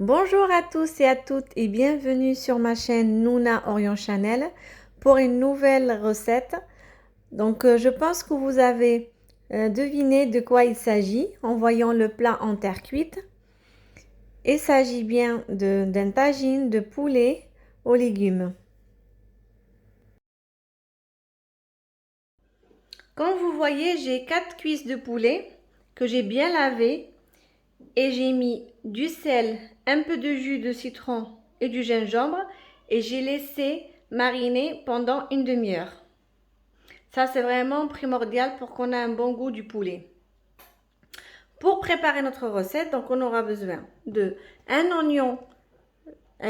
Bonjour à tous et à toutes et bienvenue sur ma chaîne Nouna Orion Channel pour une nouvelle recette. Je pense que vous avez deviné de quoi il s'agit en voyant le plat en terre cuite. Il s'agit bien d'un tagine de poulet aux légumes. Comme vous voyez, j'ai 4 cuisses de poulet que j'ai bien lavées et j'ai mis du sel, un peu de jus de citron et du gingembre et j'ai laissé mariner pendant une demi-heure. Ça, c'est vraiment primordial pour qu'on ait un bon goût du poulet. Pour préparer notre recette, donc on aura besoin de un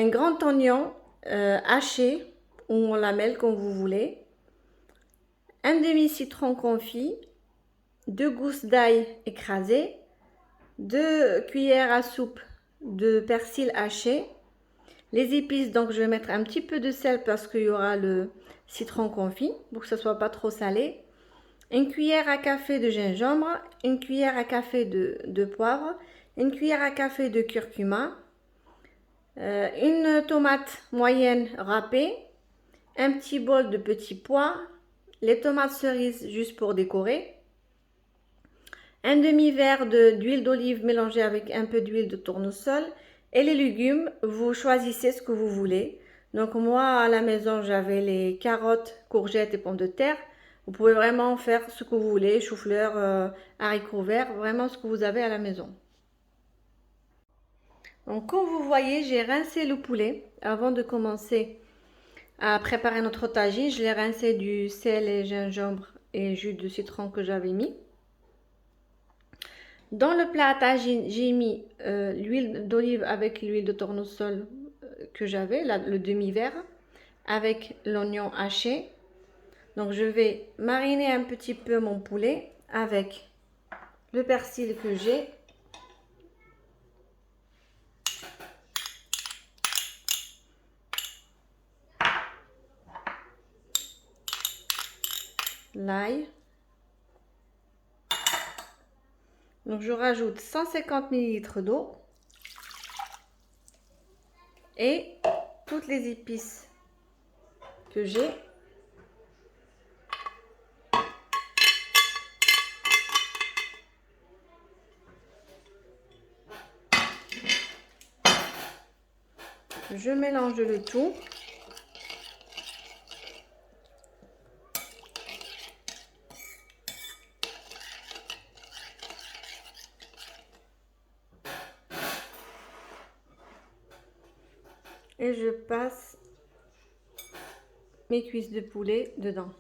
grand oignon haché ou en lamelles comme vous voulez, un demi-citron confit, 2 gousses d'ail écrasées, 2 cuillères à soupe de persil haché. Les épices, donc je vais mettre un petit peu de sel parce qu'il y aura le citron confit pour que ce soit pas trop salé. Une cuillère à café de gingembre, une cuillère à café de poivre, une cuillère à café de curcuma, une tomate moyenne râpée, un petit bol de petits pois, les tomates cerises juste pour décorer, un demi-verre d'huile d'olive mélangée avec un peu d'huile de tournesol et les légumes, vous choisissez ce que vous voulez. Donc moi à la maison j'avais les carottes, courgettes et pommes de terre. Vous pouvez vraiment faire ce que vous voulez, chou-fleur, haricots verts, vraiment ce que vous avez à la maison. Donc comme vous voyez, j'ai rincé le poulet avant de commencer à préparer notre tagine. Je l'ai rincé du sel et gingembre et jus de citron que j'avais mis. Dans le plat à tagine, j'ai mis l'huile d'olive avec l'huile de tournesol que j'avais, le demi-verre, avec l'oignon haché. Donc je vais mariner un petit peu mon poulet avec le persil que j'ai. L'ail. Donc je rajoute 150 ml d'eau et toutes les épices que j'ai. Je mélange le tout. Et je passe mes cuisses de poulet dedans.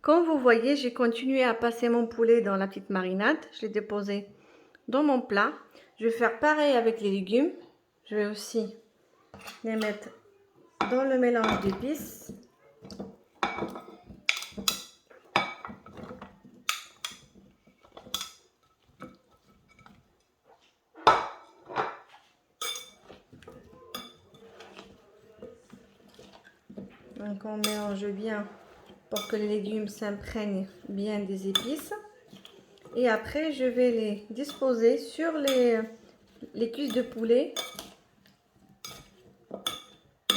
Comme vous voyez, j'ai continué à passer mon poulet dans la petite marinade. Je l'ai déposé dans mon plat. Je vais faire pareil avec les légumes. Je vais aussi les mettre dans le mélange d'épices. Donc on mélange bien pour que les légumes s'imprègnent bien des épices. Et après, je vais les disposer sur les cuisses de poulet.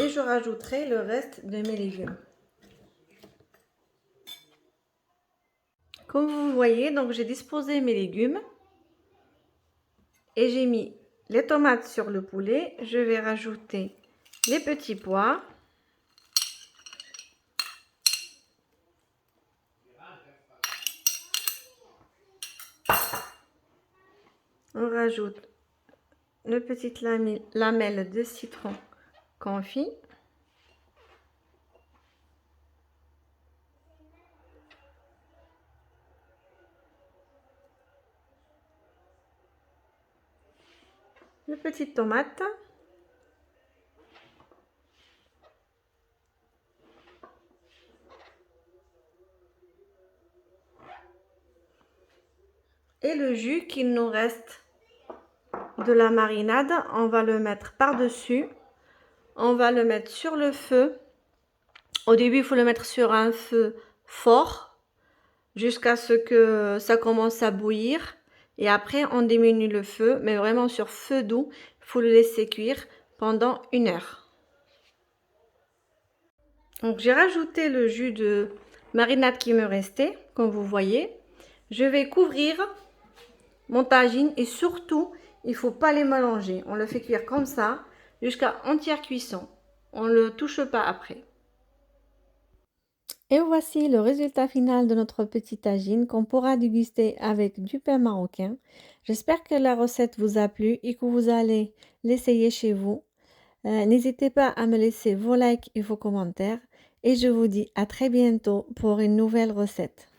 Et je rajouterai le reste de mes légumes. Comme vous voyez, donc j'ai disposé mes légumes. Et j'ai mis les tomates sur le poulet. Je vais rajouter les petits pois. On rajoute une petite lamelle de citron confit. de petites tomates. Et le jus qu'il nous reste de la marinade, on va le mettre par-dessus. On va le mettre sur le feu. Au début, il faut le mettre sur un feu fort jusqu'à ce que ça commence à bouillir. Et après, on diminue le feu, mais vraiment sur feu doux. Il faut le laisser cuire pendant 1 heure. Donc, j'ai rajouté le jus de marinade qui me restait, comme vous voyez. Je vais couvrir mon tagine et surtout, il ne faut pas les mélanger. On le fait cuire comme ça jusqu'à entière cuisson. On ne le touche pas après. Et voici le résultat final de notre petit tagine qu'on pourra déguster avec du pain marocain. J'espère que la recette vous a plu et que vous allez l'essayer chez vous. N'hésitez pas à me laisser vos likes et vos commentaires. Et je vous dis à très bientôt pour une nouvelle recette.